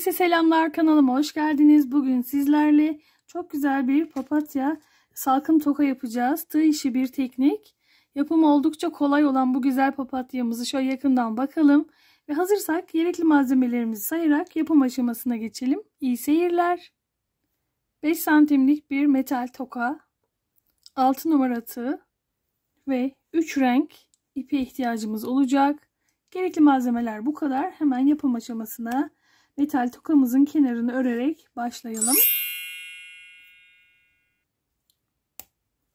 Herkese selamlar, kanalıma hoş geldiniz. Bugün sizlerle çok güzel bir papatya salkım toka yapacağız. Tığ işi bir teknik. Yapımı oldukça kolay olan bu güzel papatyamızı şöyle yakından bakalım. Ve hazırsak gerekli malzemelerimizi sayarak yapım aşamasına geçelim. İyi seyirler. 5 santimlik bir metal toka, 6 numara tığ ve 3 renk ipe ihtiyacımız olacak. Gerekli malzemeler bu kadar. Hemen yapım aşamasına metal tokamızın kenarını örerek başlayalım.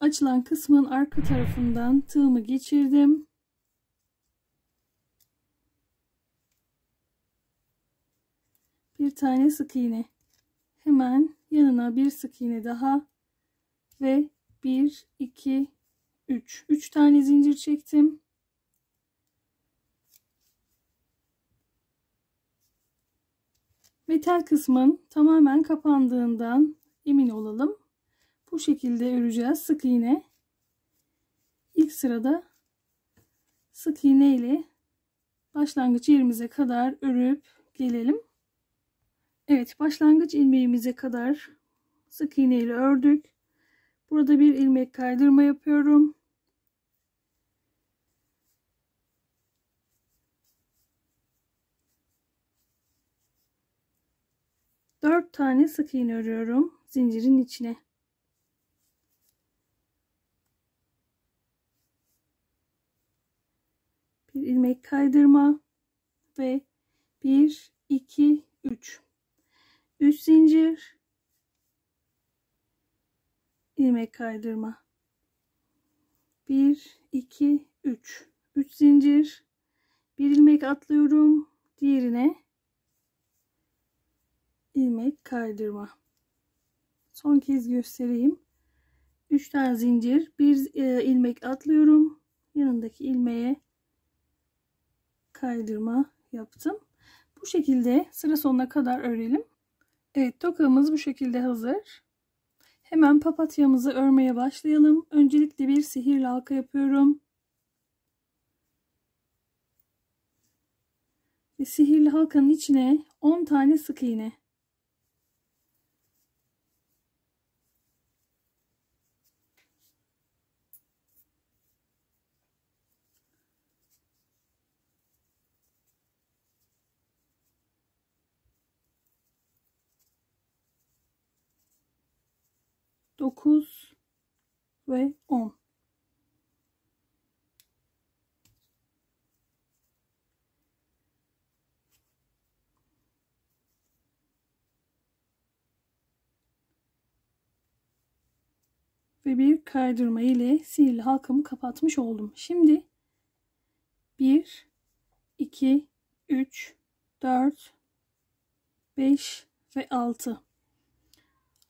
Açılan kısmın arka tarafından tığımı geçirdim. Bir tane sık iğne. Hemen yanına bir sık iğne daha ve 1 2 3 tane zincir çektim. Metal kısmın tamamen kapandığından emin olalım. Bu şekilde öreceğiz. Sık iğne. İlk sırada sık iğne ile başlangıç yerimize kadar örüp gelelim. Evet, başlangıç ilmeğimize kadar sık iğne ile ördük. Burada bir ilmek kaydırma yapıyorum. Dört tane sık iğne örüyorum zincirin içine. Bir ilmek kaydırma ve 1 2 3 zincir, ilmek kaydırma, 1 2 3 zincir, bir ilmek atlıyorum, diğerine ilmek kaydırma. Son kez göstereyim. 3 tane zincir, bir ilmek atlıyorum, yanındaki ilmeğe kaydırma yaptım. Bu şekilde sıra sonuna kadar örelim. Evet, tokamız bu şekilde hazır. Hemen papatyamızı örmeye başlayalım. Öncelikle bir sihirli halka yapıyorum. Ve sihirli halkanın içine 10 tane sık iğne. Dokuz ve 10. Ve bir kaydırma ile sihirli halkamı kapatmış oldum. Şimdi 1 2 3 4 5 ve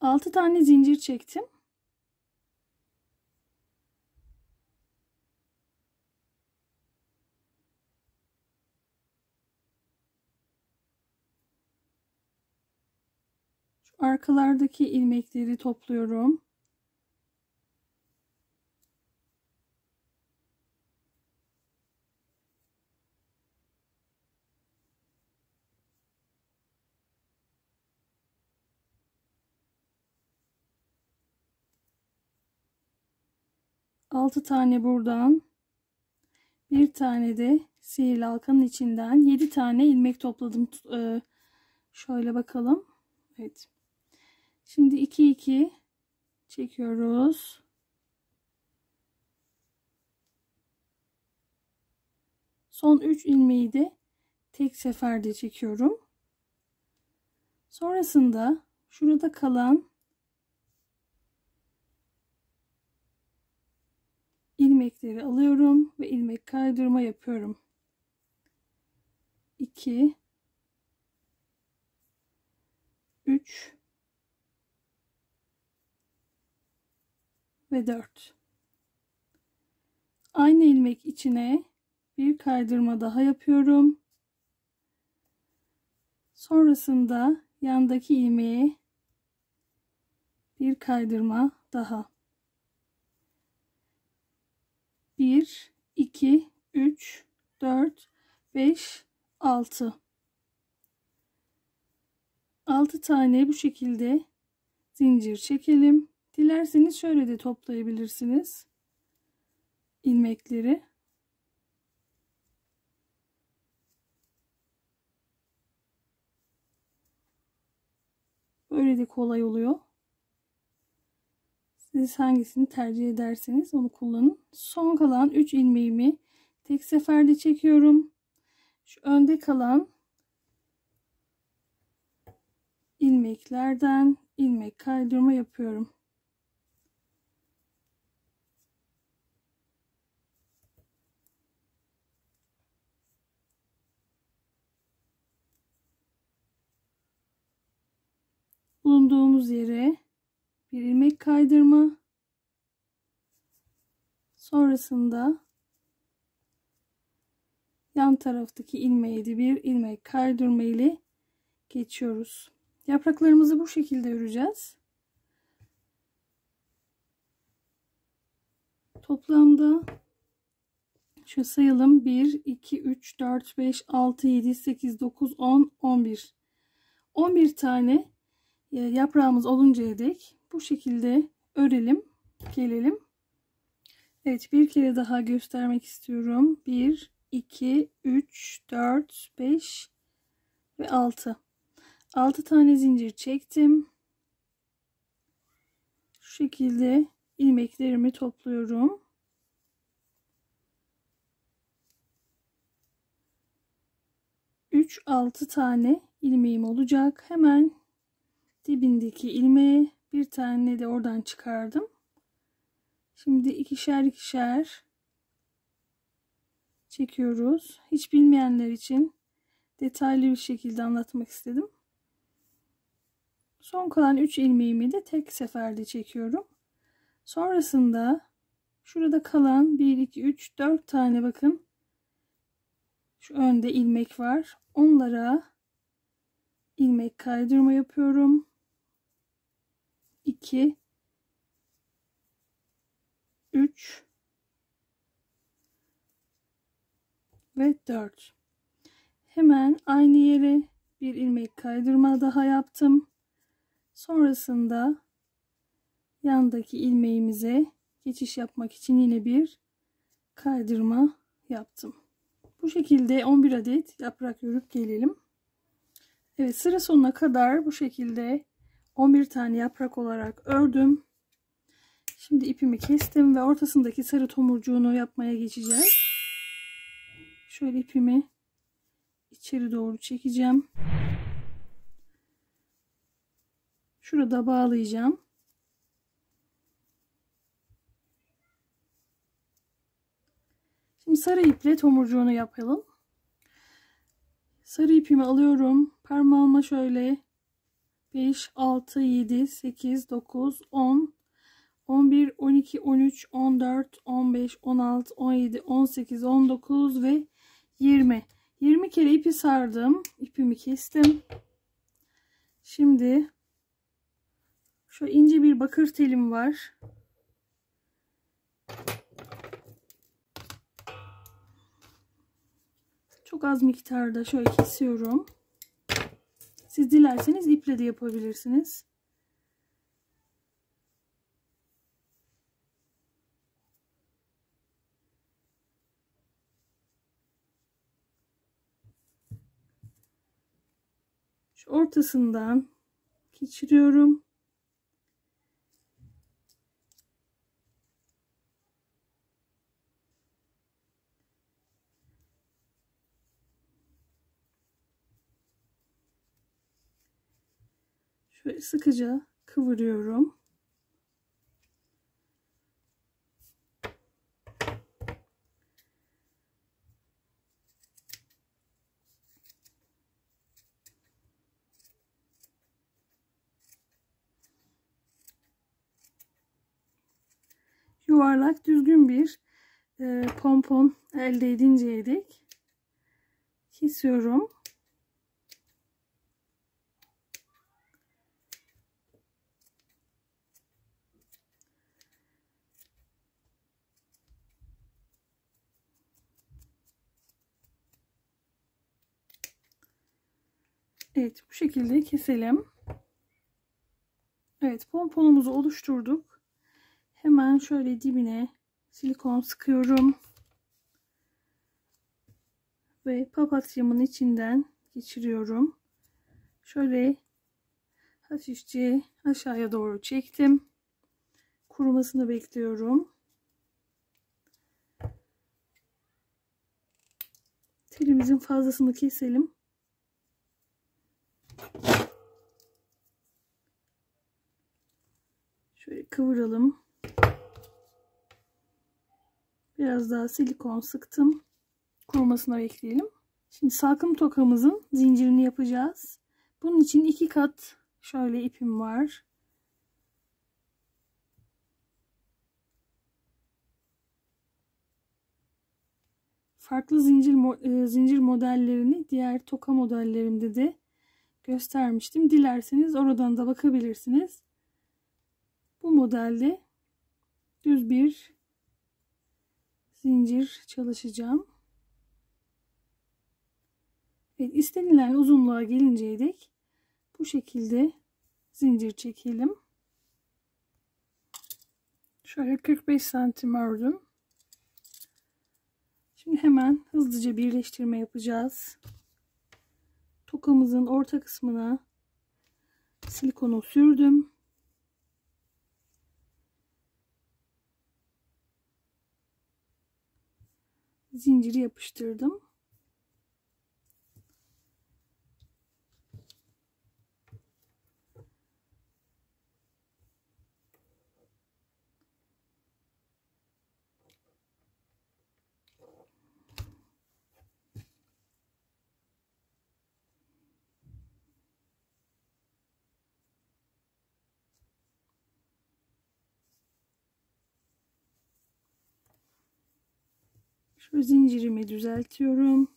6 tane zincir çektim. Şu arkalardaki ilmekleri topluyorum. Altı tane buradan, bir tane de sihirli halkanın içinden 7 tane ilmek topladım. Şöyle bakalım. Evet. Şimdi 2 2 çekiyoruz. Son 3 ilmeği de tek seferde çekiyorum. Sonrasında şurada kalan ilmekleri alıyorum ve ilmek kaydırma yapıyorum. 2 3 ve 4. Aynı ilmek içine bir kaydırma daha yapıyorum. Sonrasında yandaki ilmeğe bir kaydırma daha. 1 2 3 4 5 6. 6 tane bu şekilde zincir çekelim. Dilerseniz şöyle de toplayabilirsiniz ilmekleri. Böyle de kolay oluyor. Siz hangisini tercih ederseniz onu kullanın. Son kalan 3 ilmeğimi tek seferde çekiyorum. Şu önde kalan ilmeklerden ilmek kaydırma yapıyorum. Bulunduğumuz yere bir ilmek kaydırma. Sonrasında yan taraftaki ilmeğe de bir ilmek kaydırma ile geçiyoruz. Yapraklarımızı bu şekilde öreceğiz. Toplamda şu sayalım: 1 2 3 4 5 6 7 8 9 10 11 11 tane yaprağımız oluncaya dek bu şekilde örelim, gelelim. Evet, bir kere daha göstermek istiyorum. 1 2 3 4 5 ve 6 tane zincir çektim. Şu şekilde ilmeklerimi topluyorum. Üç 6 tane ilmeğim olacak. Hemen dibindeki ilmeği bir tane de oradan çıkardım. Şimdi ikişer ikişer çekiyoruz. Hiç bilmeyenler için detaylı bir şekilde anlatmak istedim. Son kalan 3 ilmeğimi de tek seferde çekiyorum. Sonrasında şurada kalan 1 2 3 4 tane, bakın şu önde ilmek var. Onlara ilmek kaydırma yapıyorum. 2 3 ve 4. Hemen aynı yere bir ilmek kaydırma daha yaptım. Sonrasında yandaki ilmeğimize geçiş yapmak için yine bir kaydırma yaptım. Bu şekilde 11 adet yaprak örüp gelelim. Evet, sıra sonuna kadar bu şekilde 11 tane yaprak olarak ördüm. Şimdi ipimi kestim ve ortasındaki sarı tomurcuğunu yapmaya geçeceğiz. Şöyle ipimi içeri doğru çekeceğim. Şurada bağlayacağım. Şimdi sarı iple tomurcuğunu yapalım. Sarı ipimi alıyorum. Parmağıma şöyle 5, 6, 7, 8, 9, 10, 11, 12, 13, 14, 15, 16, 17, 18, 19 ve 20. 20 kere ipi sardım. İpimi kestim. Şimdi şu ince bir bakır telim var. Çok az miktarda şöyle kesiyorum. Siz dilerseniz iple de yapabilirsiniz. Şu ortasından geçiriyorum. Şöyle sıkıca kıvırıyorum. Yuvarlak düzgün bir pompon elde edinceye dek kesiyorum. Evet, bu şekilde keselim. Evet, pomponumuzu oluşturduk. Hemen şöyle dibine silikon sıkıyorum. Ve papatyamın içinden geçiriyorum. Şöyle hafifçe aşağıya doğru çektim. Kurumasını bekliyorum. Telimizin fazlasını keselim. Şöyle kıvıralım. Biraz daha silikon sıktım. Kurumasını bekleyelim. Şimdi salkım tokamızın zincirini yapacağız. Bunun için 2 kat şöyle ipim var. Farklı zincir modellerini diğer toka modellerimde de göstermiştim. Dilerseniz oradan da bakabilirsiniz. Bu modelde düz bir zincir çalışacağım. Evet, istenilen uzunluğa gelinceye dek bu şekilde zincir çekelim. Şöyle 45 santim ördüm. Şimdi hemen hızlıca birleştirme yapacağız. Tokamızın orta kısmına silikonu sürdüm. Zinciri yapıştırdım. Şu zincirimi düzeltiyorum.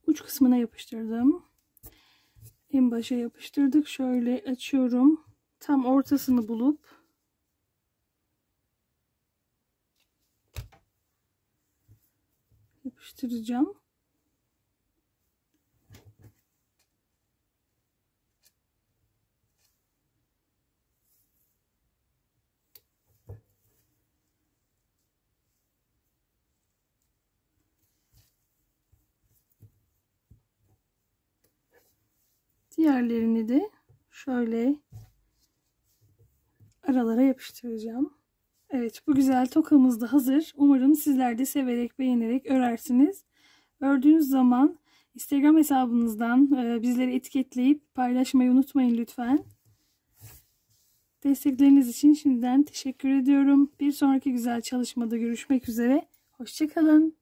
Uç kısmına yapıştırdım. En başa yapıştırdık. Şöyle açıyorum. Tam ortasını bulup yapıştıracağım. Diğerlerini de şöyle aralara yapıştıracağım. Evet, bu güzel tokamız da hazır. Umarım sizler de severek, beğenerek örersiniz. Ördüğünüz zaman Instagram hesabınızdan bizleri etiketleyip paylaşmayı unutmayın lütfen. Destekleriniz için şimdiden teşekkür ediyorum. Bir sonraki güzel çalışmada görüşmek üzere. Hoşça kalın.